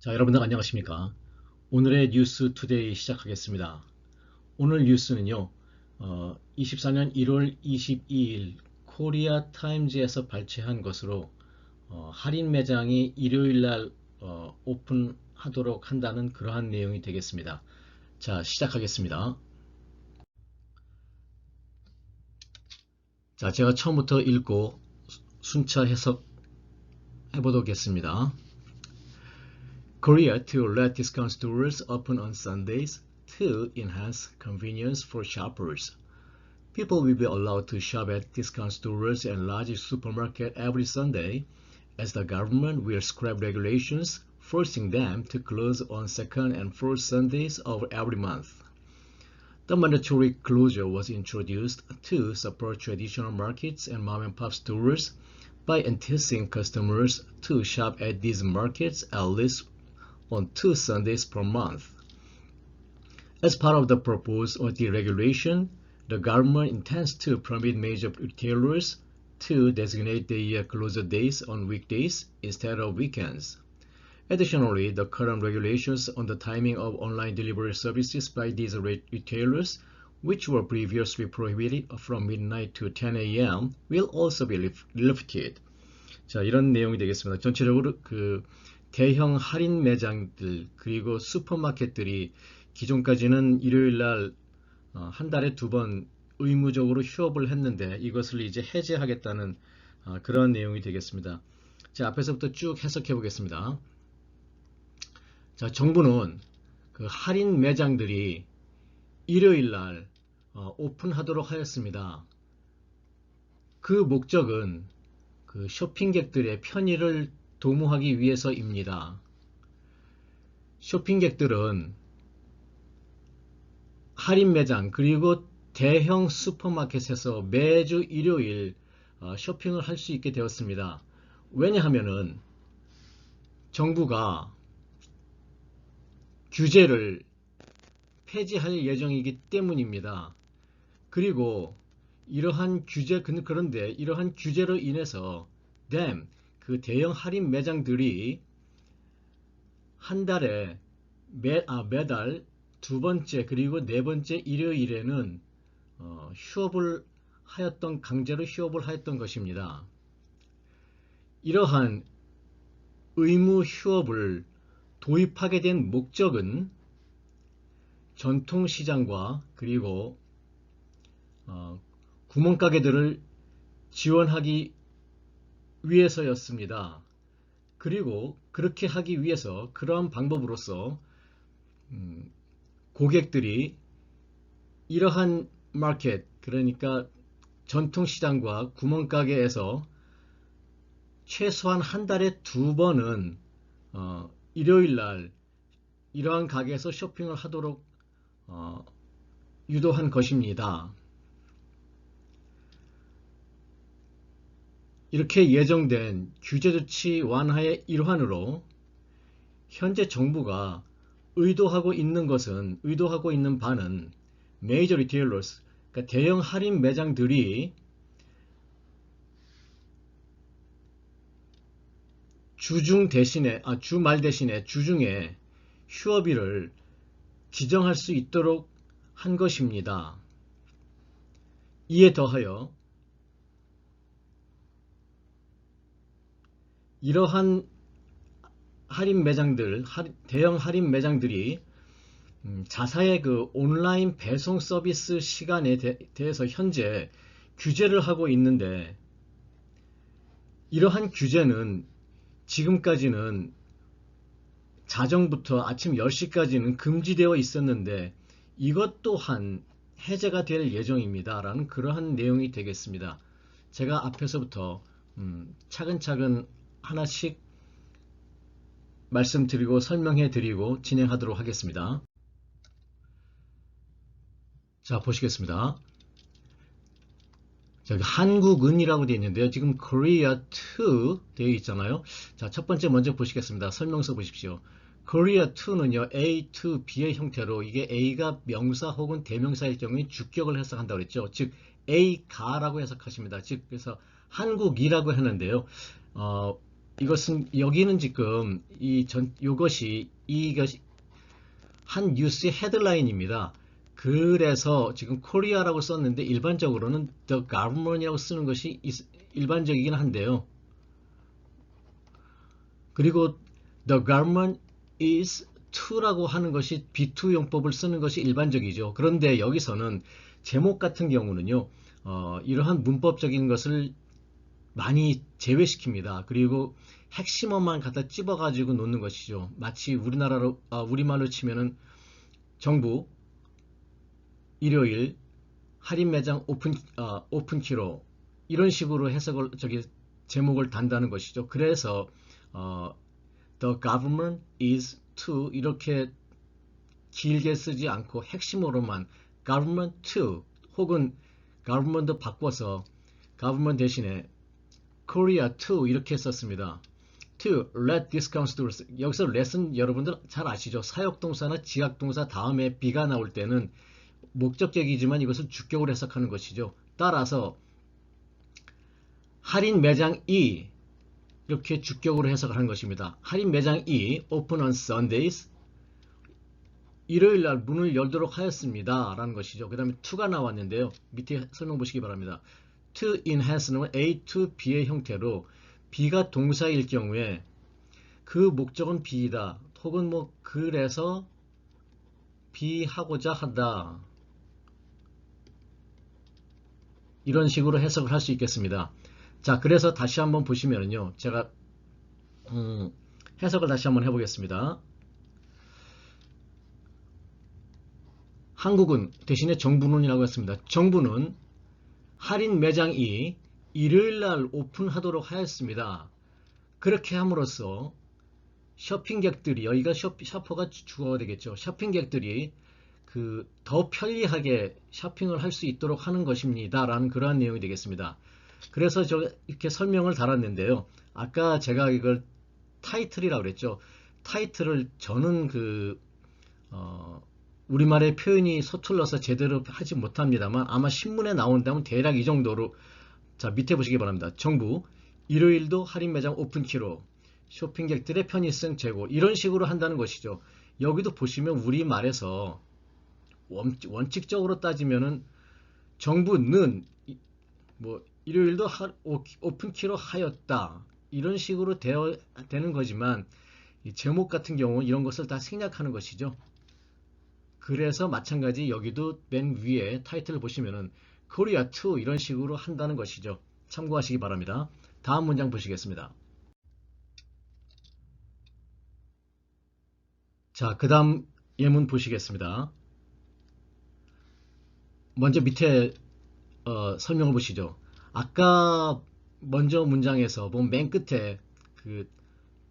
자, 여러분들 안녕하십니까? 오늘의 뉴스 투데이 시작하겠습니다. 오늘 뉴스는요, 24년 1월 22일 코리아 타임즈에서 발췌한 것으로 할인 매장이 일요일 날 오픈하도록 한다는 그러한 내용이 되겠습니다. 자, 시작하겠습니다. 자, 제가 처음부터 읽고 순차 해석해 보도록하겠습니다. Korea to let discount stores open on Sundays to enhance convenience for shoppers. People will be allowed to shop at discount stores and large supermarkets every Sunday, as the government will scrap regulations forcing them to close on second and fourth Sundays of every month. The mandatory closure was introduced to support traditional markets and mom-and-pop stores by enticing customers to shop at these markets at least on 2 Sundays per month. As part of the proposed deregulation, the government intends to permit major retailers to designate their closure days on weekdays instead of weekends. Additionally, the current regulations on the timing of online delivery services by these retailers, which were previously prohibited from midnight to 10 a.m., will also be lifted. 자, 이런 내용이 되겠습니다. 전체적으로 대형 할인 매장들 그리고 슈퍼마켓들이 기존까지는 일요일 날 한 달에 2번 의무적으로 휴업을 했는데 이것을 이제 해제하겠다는 그런 내용이 되겠습니다. 자, 앞에서부터 쭉 해석해 보겠습니다. 자, 정부는 그 할인 매장들이 일요일 날 오픈하도록 하였습니다. 그 목적은 그 쇼핑객들의 편의를 도모하기 위해서입니다. 쇼핑객들은 할인 매장 그리고 대형 슈퍼마켓에서 매주 일요일 쇼핑을 할 수 있게 되었습니다. 왜냐하면은 정부가 규제를 폐지할 예정이기 때문입니다. 그리고 그런데 이러한 규제로 인해서 그 대형 할인 매장들이 한 달에 매달 2번째 그리고 4번째 일요일에는 강제로 휴업을 하였던 것입니다. 이러한 의무 휴업을 도입하게 된 목적은 전통시장과 그리고 구멍가게들을 지원하기 위해서였습니다. 그리고 그렇게 하기 위해서 그러한 방법으로서 고객들이 이러한 마켓, 그러니까 전통시장과 구멍가게에서 최소한 한 달에 2번은 일요일날 이러한 가게에서 쇼핑을 하도록 유도한 것입니다. 이렇게 예정된 규제조치 완화의 일환으로 현재 정부가 의도하고 있는 바는 메이저 리테일러스, 그러니까 대형 할인 매장들이 주말 대신에 주중에 휴업일을 지정할 수 있도록 한 것입니다. 이에 더하여 이러한 대형 할인 매장들이 자사의 그 온라인 배송 서비스 시간에 대해서 현재 규제를 하고 있는데, 이러한 규제는 지금까지는 자정부터 아침 10시까지는 금지되어 있었는데 이것 또한 해제가 될 예정입니다 라는 그러한 내용이 되겠습니다. 제가 앞에서부터 차근차근 하나씩 말씀드리고 설명해 드리고 진행하도록 하겠습니다. 자, 보시겠습니다. 저기 한국은이라고 되어 있는데요. 지금 Korea to 되어 있잖아요. 자, 첫 번째 먼저 보시겠습니다. 설명서 보십시오. Korea to는요, A to B의 형태로, 이게 A가 명사 혹은 대명사일 경우에 주격을 해석한다고 그랬죠. 즉 A가라고 해석하십니다. 즉 그래서 한국이라고 했는데요. 이것은 여기는 지금 이것이 한 뉴스의 헤드라인입니다. 그래서 지금 코리아라고 썼는데 일반적으로는 the government이라고 쓰는 것이 일반적이긴 한데요. 그리고 the government is to라고 하는 것이 B2 용법을 쓰는 것이 일반적이죠. 그런데 여기서는 제목 같은 경우는요, 이러한 문법적인 것을 많이 제외시킵니다. 그리고 핵심어만 갖다 찝어가지고 놓는 것이죠. 마치 우리말로 치면은 정부 일요일 할인 매장 오픈키로 이런 식으로 제목을 단다는 것이죠. 그래서 the government is to 이렇게 길게 쓰지 않고 핵심으로만 government to 혹은 government도 바꿔서 government 대신에 Korea to 이렇게 썼습니다. to let discount stores 여기서 let은 여러분들 잘 아시죠? 사역동사나 지각동사 다음에 be가 나올 때는 목적격이지만 이것을 주격으로 해석하는 것이죠. 따라서 할인 매장이 이렇게 주격으로 해석을 하는 것입니다. 할인 매장이 open on Sundays 일요일 날 문을 열도록 하였습니다. 라는 것이죠. 그 다음에 to가 나왔는데요. 밑에 설명 보시기 바랍니다. to enhance는 A to B의 형태로 B가 동사일 경우에 그 목적은 B이다. 혹은 그래서 B 하고자 한다. 이런 식으로 해석을 할 수 있겠습니다. 자, 그래서 다시 한번 보시면요. 제가 해석을 다시 한번 해보겠습니다. 한국은 대신에 정부는이라고 했습니다. 정부는 할인 매장이 일요일날 오픈하도록 하였습니다. 그렇게 함으로써 쇼핑객들이 여기가 셔퍼가 주어가 되겠죠. 쇼핑객들이 더 편리하게 쇼핑을 할 수 있도록 하는 것입니다. 라는 그러한 내용이 되겠습니다. 그래서 이렇게 설명을 달았는데요. 아까 제가 이걸 타이틀이라고 그랬죠. 타이틀을 저는 우리말의 표현이 서툴러서 제대로 하지 못합니다만 아마 신문에 나온다면 대략 이 정도로 자 밑에 보시기 바랍니다. 정부 일요일도 할인 매장 오픈키로 쇼핑객들의 편의성 제고 이런 식으로 한다는 것이죠. 여기도 보시면 우리말에서 원칙적으로 따지면은 정부는 일요일도 오픈키로 하였다 이런 식으로 되는 거지만 제목 같은 경우 이런 것을 다 생략하는 것이죠. 그래서 마찬가지 여기도 맨 위에 타이틀을 보시면은 Korea to 이런 식으로 한다는 것이죠. 참고하시기 바랍니다. 다음 문장 보시겠습니다. 자, 그 다음 예문 보시겠습니다. 먼저 밑에 설명을 보시죠. 아까 먼저 문장에서 보면 맨 끝에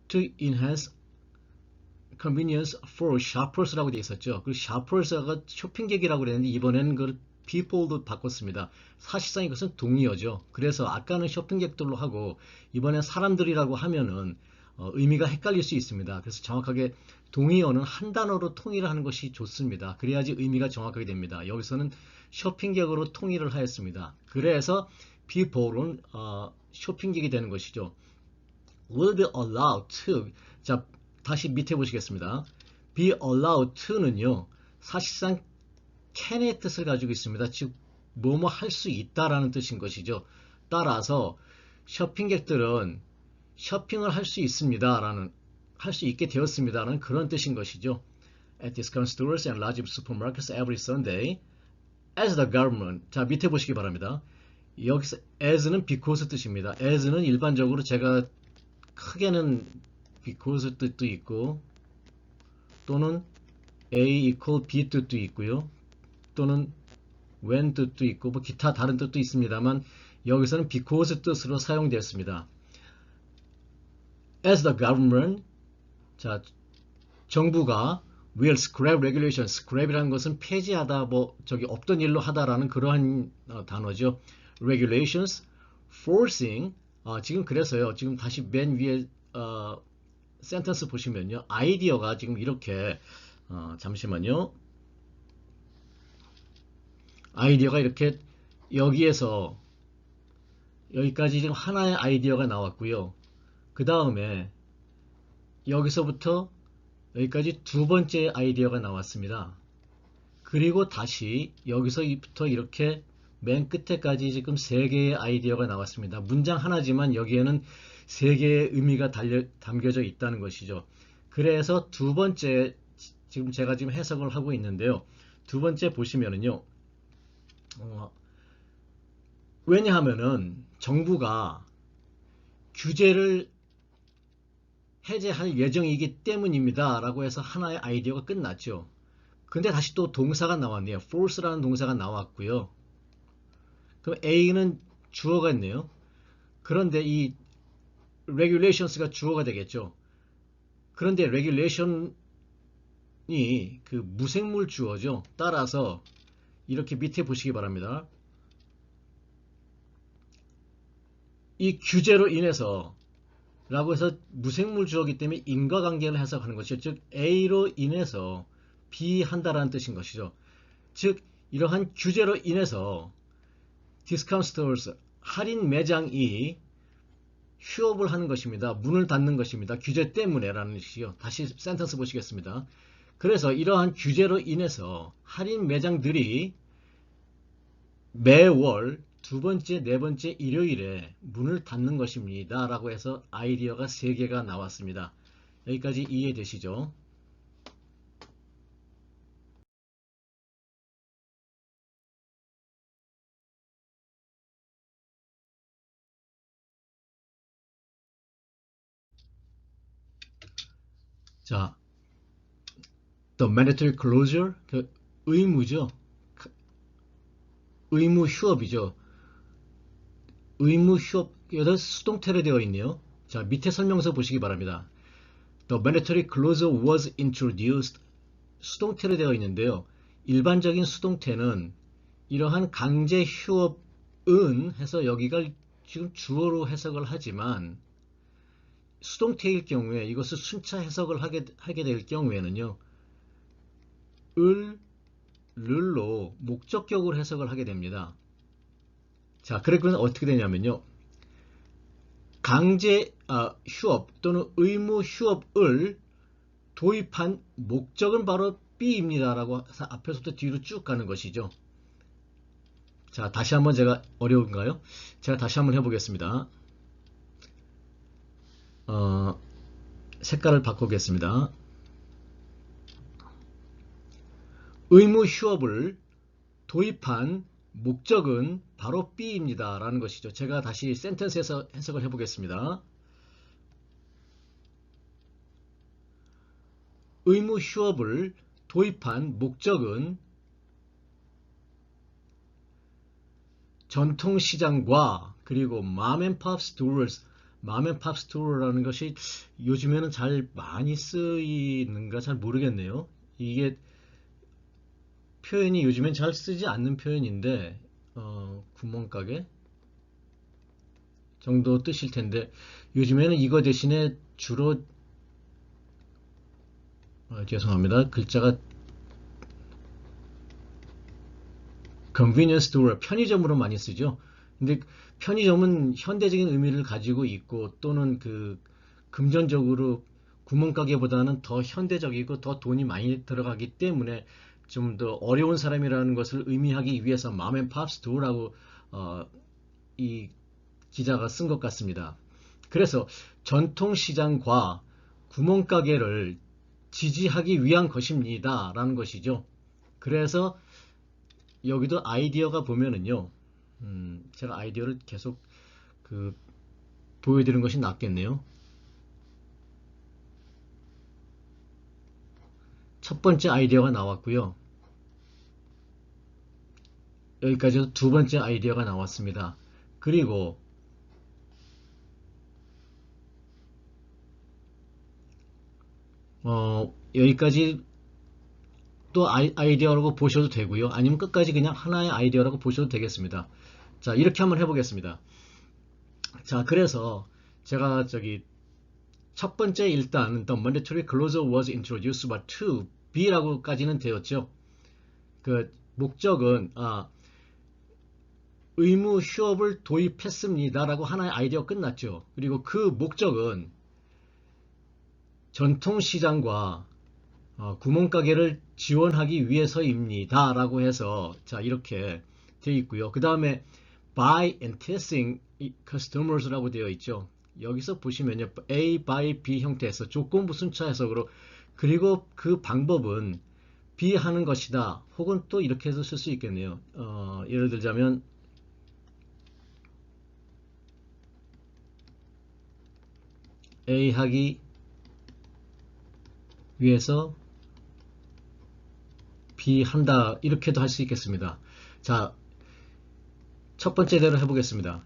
to enhance convenience for shoppers라고 되어 있었죠. 그 shoppers가 쇼핑객이라고 그랬는데 이번에는 그 people도 바꿨습니다. 사실상 이것은 동의어죠. 그래서 아까는 쇼핑객들로 하고 이번엔 사람들이라고 하면은 의미가 헷갈릴 수 있습니다. 그래서 정확하게 동의어는 한 단어로 통일을 하는 것이 좋습니다. 그래야지 의미가 정확하게 됩니다. 여기서는 쇼핑객으로 통일을 하였습니다. 그래서 people은 쇼핑객이 되는 것이죠. will be allowed to 자 다시 밑에 보시겠습니다. be allowed to는요 사실상 can의 뜻을 가지고 있습니다. 즉 뭐뭐 할 수 있다라는 뜻인 것이죠. 따라서 쇼핑객들은 쇼핑을 할 수 있습니다. 할 수 있게 되었습니다라는 그런 뜻인 것이죠. At discount stores and large supermarkets every Sunday as the government 자 밑에 보시기 바랍니다. 여기서 as는 because 뜻입니다. as는 일반적으로 제가 크게는 because 뜻도 있고 또는 A equal B 뜻도 있고요. 또는 when 뜻도 있고 기타 다른 뜻도 있습니다만 여기서는 because 뜻으로 사용되었습니다. As the government 자 정부가 will scrap regulations scrap이라는 것은 폐지하다 없던 일로 하다라는 그러한 단어죠. regulations forcing 지금 그래서요. 지금 다시 맨 위에 센텐스 보시면요. 아이디어가 지금 이렇게 잠시만요. 아이디어가 이렇게 여기에서 여기까지 지금 하나의 아이디어가 나왔고요. 그 다음에 여기서부터 여기까지 두 번째 아이디어가 나왔습니다. 그리고 다시 여기서부터 이렇게 맨 끝에까지 지금 세 개의 아이디어가 나왔습니다. 문장 하나지만 여기에는 세 개의 의미가 담겨져 있다는 것이죠. 그래서 두 번째, 지금 제가 지금 해석을 하고 있는데요. 두 번째 보시면은요. 왜냐하면은 정부가 규제를 해제할 예정이기 때문입니다. 라고 해서 하나의 아이디어가 끝났죠. 근데 다시 또 동사가 나왔네요. force라는 동사가 나왔고요. 그럼 A는 주어가 있네요. 그런데 이 regulations가 주어가 되겠죠. 그런데 regulation이 그 무생물 주어죠. 따라서 이렇게 밑에 보시기 바랍니다. 이 규제로 인해서 라고 해서 무생물 주어이기 때문에 인과관계를 해석하는 것이죠. 즉 A로 인해서 B 한다라는 뜻인 것이죠. 즉 이러한 규제로 인해서 디스카운트 스토어스 할인 매장이 휴업을 하는 것입니다. 문을 닫는 것입니다. 규제 때문에 라는 뜻이요. 다시 센텐스 보시겠습니다. 그래서 이러한 규제로 인해서 할인 매장들이 매월 두 번째, 네 번째 일요일에 문을 닫는 것입니다. 라고 해서 아이디어가 3개가 나왔습니다. 여기까지 이해되시죠? 자, the mandatory closure, 그 의무죠. 의무 휴업이죠. 의무 휴업, 여기서 수동태로 되어 있네요. 자, 밑에 설명서 보시기 바랍니다. The mandatory closure was introduced. 수동태로 되어 있는데요. 일반적인 수동태는 이러한 강제 휴업은 해서 여기가 지금 주어로 해석을 하지만 수동태일 경우에 이것을 순차 해석을 하게 될 경우에는요. 를로 목적격으로 해석을 하게 됩니다. 자, 그러면 어떻게 되냐면요. 강제 휴업 또는 의무 휴업을 도입한 목적은 바로 B입니다. 라고 해서 앞에서부터 뒤로 쭉 가는 것이죠. 자, 다시 한번 제가 어려운가요? 제가 다시 한번 해보겠습니다. 색깔을 바꾸겠습니다. 의무 휴업을 도입한 목적은 바로 B입니다. 라는 것이죠. 제가 다시 센텐스에서 해석을 해보겠습니다. 의무 휴업을 도입한 목적은 전통시장과 그리고 맘앤팝 스토어스, 맘앤팝 스토어라는 것이 요즘에는 잘 많이 쓰이는가 잘 모르겠네요. 이게 표현이 요즘엔 잘 쓰지 않는 표현인데 구멍가게 정도 뜻일 텐데 요즘에는 이거 대신에 주로 죄송합니다. 글자가 convenience store, 편의점으로 많이 쓰죠. 근데 편의점은 현대적인 의미를 가지고 있고 또는 그 금전적으로 구멍가게보다는 더 현대적이고 더 돈이 많이 들어가기 때문에 좀 더 어려운 사람이라는 것을 의미하기 위해서 맘앤팝 스토어라고 이 기자가 쓴 것 같습니다. 그래서 전통시장과 구멍가게를 지지하기 위한 것입니다. 라는 것이죠. 그래서 여기도 아이디어가 보면은요. 제가 아이디어를 계속 보여드리는 것이 낫겠네요. 첫 번째 아이디어가 나왔고요. 여기까지 두 번째 아이디어가 나왔습니다. 그리고 여기까지 또 아이디어라고 보셔도 되고요. 아니면 끝까지 그냥 하나의 아이디어라고 보셔도 되겠습니다. 자, 이렇게 한번 해보겠습니다. 자, 그래서 제가 첫 번째 일단 the mandatory closure was introduced by 2B라고까지는 되었죠. 그 목적은 의무 휴업을 도입했습니다 라고 하나의 아이디어 끝났죠. 그리고 그 목적은 전통시장과 구멍가게를 지원하기 위해서입니다 라고 해서 자 이렇게 되어 있고요. 그 다음에 by enticing customers 라고 되어 있죠. 여기서 보시면요, A by B 형태에서 조건부 순차 해석으로, 그리고 그 방법은 B 하는 것이다, 혹은 또 이렇게 해서 쓸 수 있겠네요. 예를 들자면 A 하기 위해서 B 한다, 이렇게도 할 수 있겠습니다. 자, 첫 번째대로 해보겠습니다.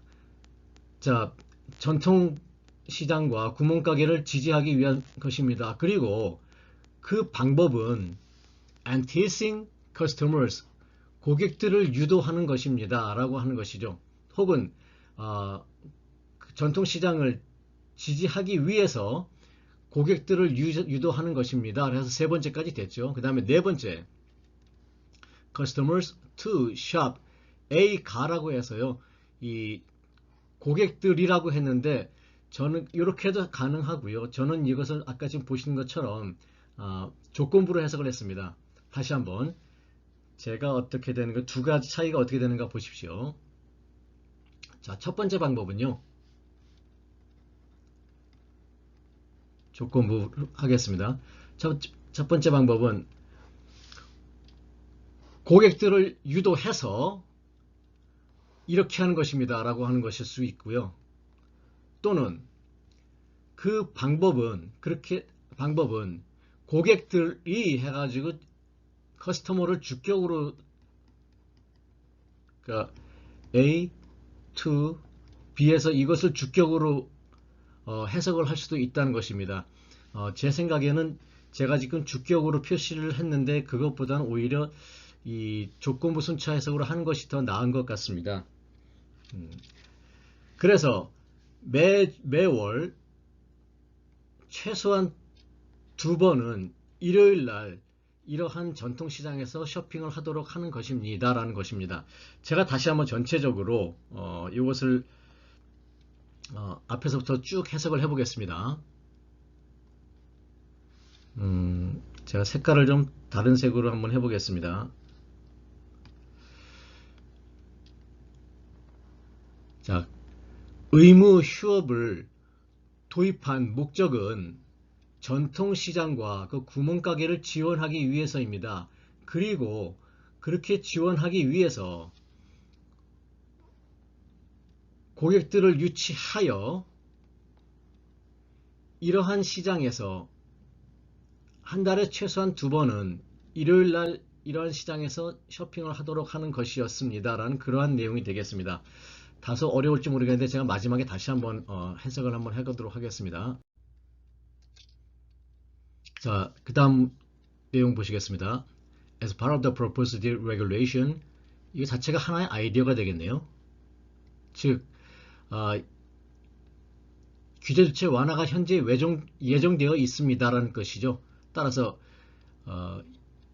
자, 전통시장과 구멍가게를 지지하기 위한 것입니다. 그리고 그 방법은 enticing customers, 고객들을 유도하는 것입니다 라고 하는 것이죠. 혹은 전통시장을 지지하기 위해서 고객들을 유도하는 것입니다. 그래서 세 번째까지 됐죠. 그 다음에 네 번째, customers to shop, A 가라고 해서요, 이 고객들이라고 했는데 저는 이렇게 해도 가능하고요. 저는 이것을 아까 지금 보시는 것처럼 조건부로 해석을 했습니다. 다시 한번 제가 어떻게 되는 가, 두 가지 차이가 어떻게 되는가 보십시오. 자, 첫 번째 방법은요, 조건부 하겠습니다. 첫 번째 방법은 고객들을 유도해서 이렇게 하는 것입니다 라고 하는 것일 수 있고요. 또는 그 방법은 고객들이 해가지고 커스터머를 주격으로, 그러니까 A to B에서 이것을 주격으로 해석을 할 수도 있다는 것입니다. 제 생각에는 제가 지금 주격으로 표시를 했는데 그것보다는 오히려 이 조건부 순차 해석으로 하는 것이 더 나은 것 같습니다. 그래서 매월 최소한 두 번은 일요일 날 이러한 전통시장에서 쇼핑을 하도록 하는 것입니다 라는 것입니다. 제가 다시 한번 전체적으로 이것을 앞에서부터 쭉 해석을 해 보겠습니다. 제가 색깔을 좀 다른 색으로 한번 해 보겠습니다. 자, 의무 휴업을 도입한 목적은 전통시장과 그 구멍가게를 지원하기 위해서입니다. 그리고 그렇게 지원하기 위해서 고객들을 유치하여 이러한 시장에서 한 달에 최소한 두 번은 일요일 날 이러한 시장에서 쇼핑을 하도록 하는 것이었습니다 라는 그러한 내용이 되겠습니다. 다소 어려울지 모르겠는데 제가 마지막에 다시 한번 해석을 한번 해보도록 하겠습니다. 자, 그 다음 내용 보시겠습니다. As part of the proposed regulation, 이 자체가 하나의 아이디어가 되겠네요. 즉 규제 조치 완화가 현재 예정되어 있습니다라는 것이죠. 따라서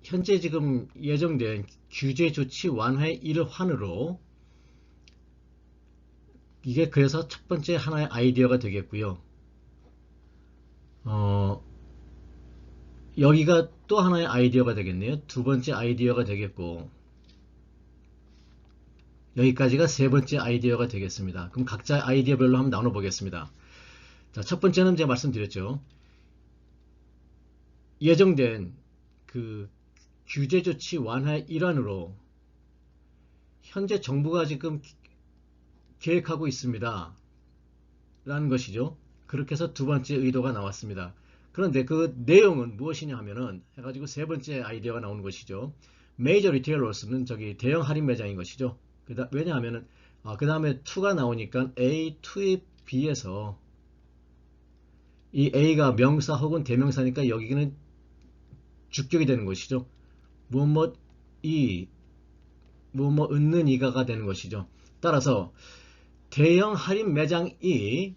현재 지금 예정된 규제 조치 완화의 일환으로 이게 그래서 첫 번째 하나의 아이디어가 되겠고요. 여기가 또 하나의 아이디어가 되겠네요. 두 번째 아이디어가 되겠고, 여기까지가 세 번째 아이디어가 되겠습니다. 그럼 각자 아이디어별로 한번 나눠보겠습니다. 자, 첫 번째는 제가 말씀드렸죠. 예정된 그 규제 조치 완화의 일환으로 현재 정부가 지금 계획하고 있습니다 라는 것이죠. 그렇게 해서 두 번째 의도가 나왔습니다. 그런데 그 내용은 무엇이냐 하면은 해가지고 세 번째 아이디어가 나오는 것이죠. Major Retailers는 저기 대형 할인 매장인 것이죠. 왜냐하면은 그 다음에 2가 나오니까 A, 2의 B에서 이 A가 명사 혹은 대명사니까 여기는 주격이 되는 것이죠. 무엇이 무엇 은는 이가가 되는 것이죠. 따라서 대형 할인 매장이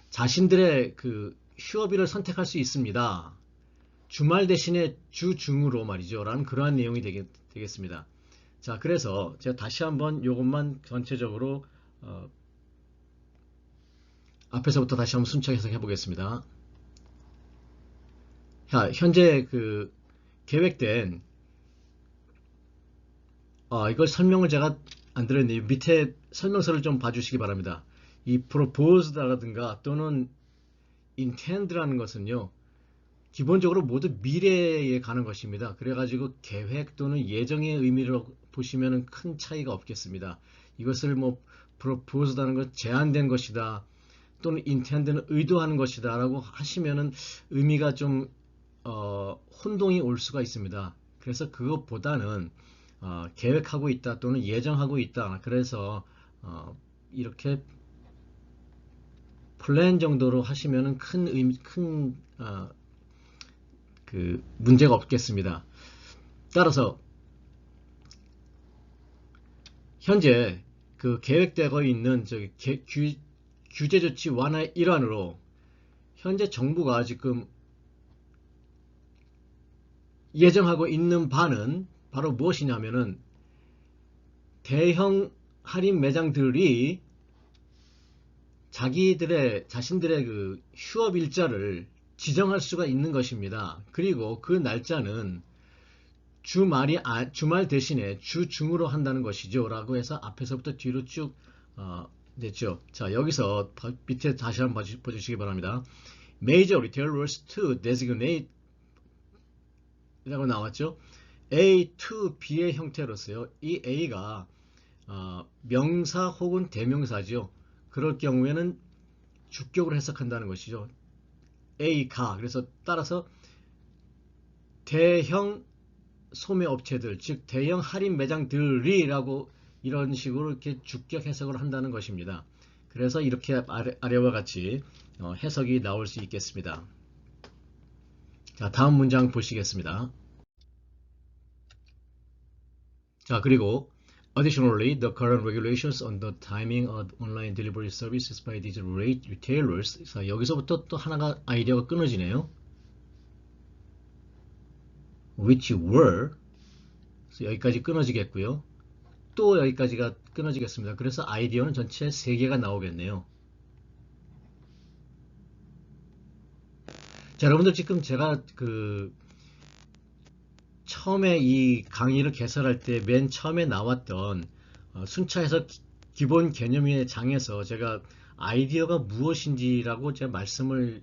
자신들의 그 휴업일을 선택할 수 있습니다. 주말 대신에 주중으로 말이죠. 라는 그러한 내용이 되겠습니다. 자, 그래서 제가 다시 한번 이것만 전체적으로 앞에서부터 다시 한번 순차 해석해 보겠습니다. 자, 현재 그 계획된 이걸 설명을 제가 안 드렸네요. 밑에 설명서를 좀 봐주시기 바랍니다. 이 proposed라든가 또는 intend라는 것은요, 기본적으로 모두 미래에 가는 것입니다. 그래가지고 계획 또는 예정의 의미로 보시면 큰 차이가 없겠습니다. 이것을 뭐 proposed하는 것 제한된 것이다 또는 intend는 의도하는 것이다 라고 하시면은 의미가 좀 혼동이 올 수가 있습니다. 그래서 그것보다는 계획하고 있다 또는 예정하고 있다. 그래서 이렇게 플랜 정도로 하시면은 그 문제가 없겠습니다. 따라서 현재 그 계획되고 있는 규제 조치 완화의 일환으로 현재 정부가 지금 예정하고 있는 바는 바로 무엇이냐면은 대형 할인 매장들이 자신들의 그 휴업 일자를 지정할 수가 있는 것입니다. 그리고 그 날짜는 주말 대신에 주중으로 한다는 것이죠. 라고 해서 앞에서부터 뒤로 쭉 됐죠. 자, 여기서 밑에 다시 한번 봐주시기 바랍니다. Major retailers to designate 라고 나왔죠. A to B의 형태로서요. 이 A가 명사 혹은 대명사죠. 그럴 경우에는 주격으로 해석한다는 것이죠. A가 그래서 따라서 대형 소매업체들 즉 대형 할인 매장들이라고 이런 식으로 이렇게 주격 해석을 한다는 것입니다. 그래서 이렇게 아래와 같이 해석이 나올 수 있겠습니다. 자, 다음 문장 보시겠습니다. 자, 그리고 Additionally, the current regulations on the timing of online delivery services by these retailers. 자, 여기서부터 또 하나가 아이디어가 끊어지네요. Which were. 여기까지 끊어지겠고요. 또 여기까지가 끊어지겠습니다. 그래서 아이디어는 전체 3개가 나오겠네요. 자, 여러분들 지금 제가 처음에 이 강의를 개설할 때 맨 처음에 나왔던 순차해석 기본 개념의 장에서 제가 아이디어가 무엇인지라고 제가 말씀을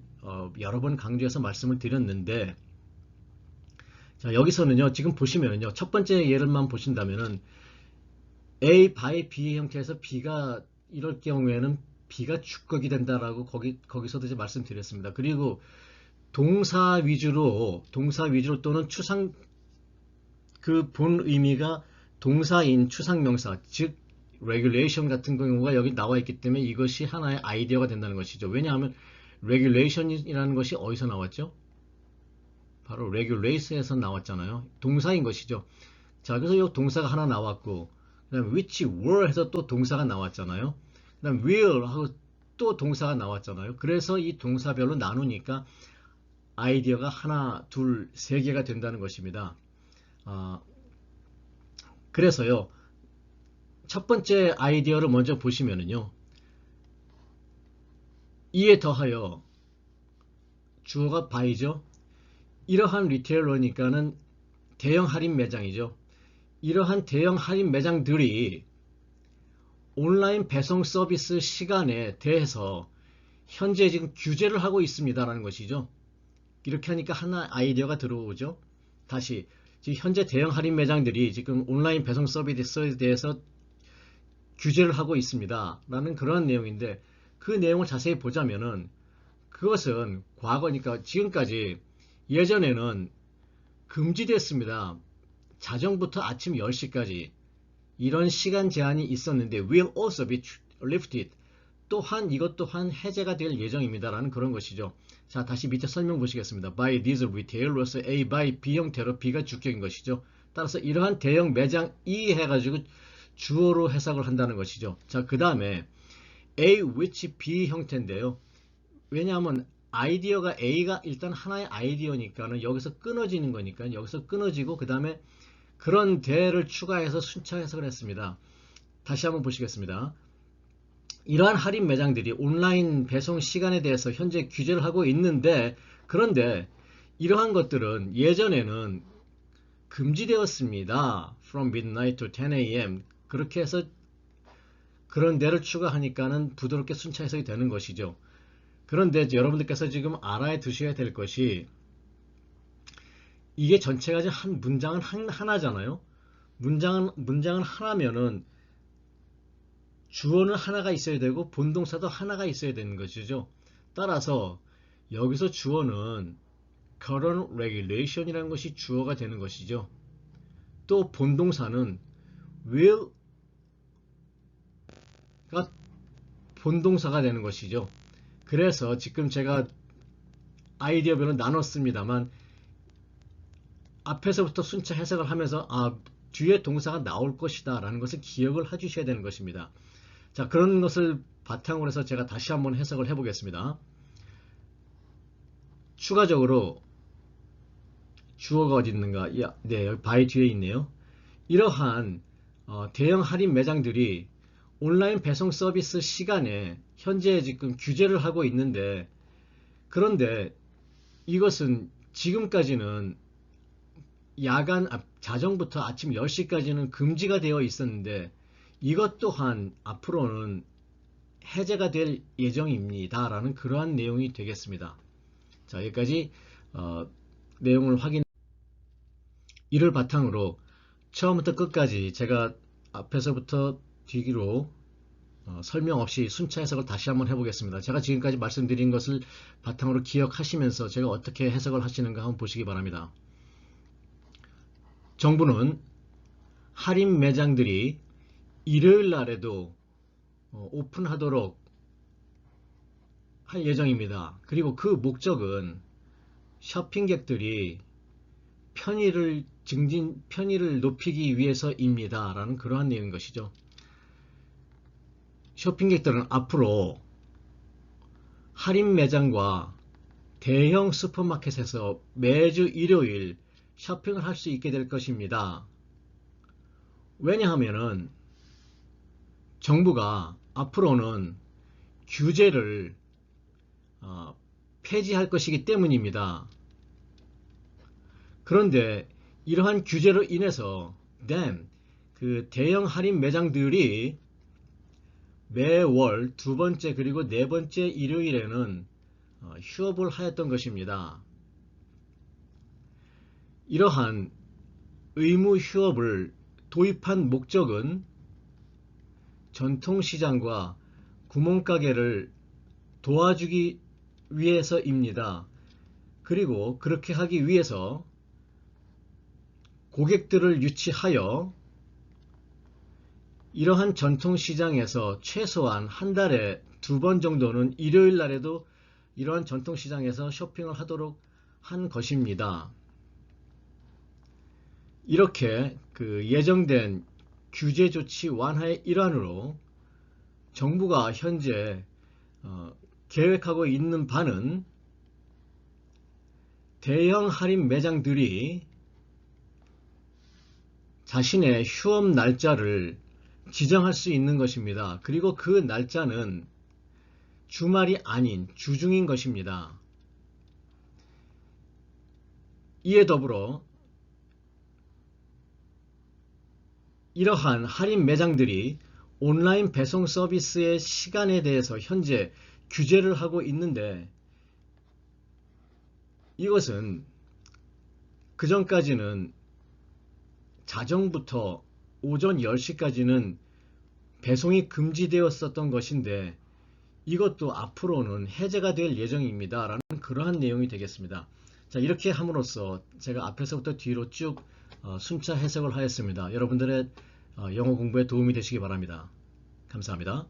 여러 번 강조해서 말씀을 드렸는데, 자, 여기서는요 지금 보시면은요 첫 번째 예를만 보신다면은 A by B의 형태에서 B가 이럴 경우에는 B가 주격이 된다라고 거기서도 이제 말씀드렸습니다. 그리고 동사 위주로 또는 추상 그 본 의미가 동사인 추상명사 즉 regulation 같은 경우가 여기 나와 있기 때문에 이것이 하나의 아이디어가 된다는 것이죠. 왜냐하면 regulation이라는 것이 어디서 나왔죠? 바로 regulate에서 나왔잖아요. 동사인 것이죠. 자, 그래서 이 동사가 하나 나왔고, 그 다음에 which were 해서 또 동사가 나왔잖아요. 그 다음에 will 하고 또 동사가 나왔잖아요. 그래서 이 동사별로 나누니까 아이디어가 하나, 둘, 세 개가 된다는 것입니다. 그래서요, 첫 번째 아이디어를 먼저 보시면은요, 이에 더하여 주어가 by죠. 이러한 리테일러니까는 대형 할인 매장이죠. 이러한 대형 할인 매장들이 온라인 배송 서비스 시간에 대해서 현재 지금 규제를 하고 있습니다라는 것이죠. 이렇게 하니까 하나 아이디어가 들어오죠. 다시 지금 현재 대형 할인 매장들이 지금 온라인 배송 서비스에 대해서 규제를 하고 있습니다 라는 그런 내용인데, 그 내용을 자세히 보자면은 그것은 과거니까 지금까지 예전에는 금지됐습니다. 자정부터 아침 10시까지 이런 시간 제한이 있었는데 will also be lifted. 또한 이것 또한 해제가 될 예정입니다 라는 그런 것이죠. 자, 다시 밑에 설명 보시겠습니다. by these retailers A by B 형태로 B가 주격인 것이죠. 따라서 이러한 대형 매장 E 해가지고 주어로 해석을 한다는 것이죠. 자, 그 다음에 A which B 형태인데요. 왜냐하면 아이디어가 A가 일단 하나의 아이디어니까는 여기서 끊어지는 거니까 여기서 끊어지고 그 다음에 그런 대를 추가해서 순차 해석을 했습니다. 다시 한번 보시겠습니다. 이러한 할인 매장들이 온라인 배송 시간에 대해서 현재 규제를 하고 있는데, 그런데 이러한 것들은 예전에는 금지되었습니다. From midnight to 10 a.m. 그렇게 해서 그런 데를 추가하니까는 부드럽게 순차 해석이 되는 것이죠. 그런데 여러분들께서 지금 알아야 두셔야 될 것이, 이게 전체가 지금 한 문장은 하나잖아요. 문장은 하나면은 주어는 하나가 있어야 되고 본동사도 하나가 있어야 되는 것이죠. 따라서 여기서 주어는 current regulation이라는 것이 주어가 되는 것이죠. 또 본동사는 will가 본동사가 되는 것이죠. 그래서 지금 제가 아이디어별로 나눴습니다만 앞에서부터 순차 해석을 하면서 뒤에 동사가 나올 것이다 라는 것을 기억을 해주셔야 되는 것입니다. 자, 그런 것을 바탕으로 해서 제가 다시 한번 해석을 해보겠습니다. 추가적으로 주어가 어디 있는가? 네, 여기 by 뒤에 있네요. 이러한 대형 할인 매장들이 온라인 배송 서비스 시간에 현재 지금 규제를 하고 있는데, 그런데 이것은 지금까지는 자정부터 아침 10시까지는 금지가 되어 있었는데 이것 또한 앞으로는 해제가 될 예정입니다 라는 그러한 내용이 되겠습니다. 자, 여기까지 내용을 이를 바탕으로 처음부터 끝까지 제가 앞에서부터 뒤로 설명 없이 순차 해석을 다시 한번 해보겠습니다. 제가 지금까지 말씀드린 것을 바탕으로 기억하시면서 제가 어떻게 해석을 하시는가 한번 보시기 바랍니다. 정부는 할인 매장들이 일요일 날에도 오픈하도록 할 예정입니다. 그리고 그 목적은 쇼핑객들이 편의를 높이기 위해서입니다 라는 그러한 내용인 것이죠. 쇼핑객들은 앞으로 할인 매장과 대형 슈퍼마켓에서 매주 일요일 쇼핑을 할 수 있게 될 것입니다. 왜냐하면은 정부가 앞으로는 규제를 폐지할 것이기 때문입니다. 그런데 이러한 규제로 인해서 그 대형 할인 매장들이 매월 두 번째 그리고 네 번째 일요일에는 휴업을 하였던 것입니다. 이러한 의무 휴업을 도입한 목적은 전통시장과 구멍가게를 도와주기 위해서입니다. 그리고 그렇게 하기 위해서 고객들을 유치하여 이러한 전통시장에서 최소한 한 달에 두 번 정도는 일요일 날에도 이러한 전통시장에서 쇼핑을 하도록 한 것입니다. 이렇게 그 예정된 규제 조치 완화의 일환으로 정부가 현재 계획하고 있는 바는 대형 할인 매장들이 자신의 휴업 날짜를 지정할 수 있는 것입니다. 그리고 그 날짜는 주말이 아닌 주중인 것입니다. 이에 더불어 이러한 할인 매장들이 온라인 배송 서비스의 시간에 대해서 현재 규제를 하고 있는데, 이것은 그전까지는 자정부터 오전 10시까지는 배송이 금지되었었던 것인데 이것도 앞으로는 해제가 될 예정입니다 라는 그러한 내용이 되겠습니다. 자, 이렇게 함으로써 제가 앞에서부터 뒤로 쭉 순차 해석을 하였습니다. 여러분들의 영어 공부에 도움이 되시기 바랍니다. 감사합니다.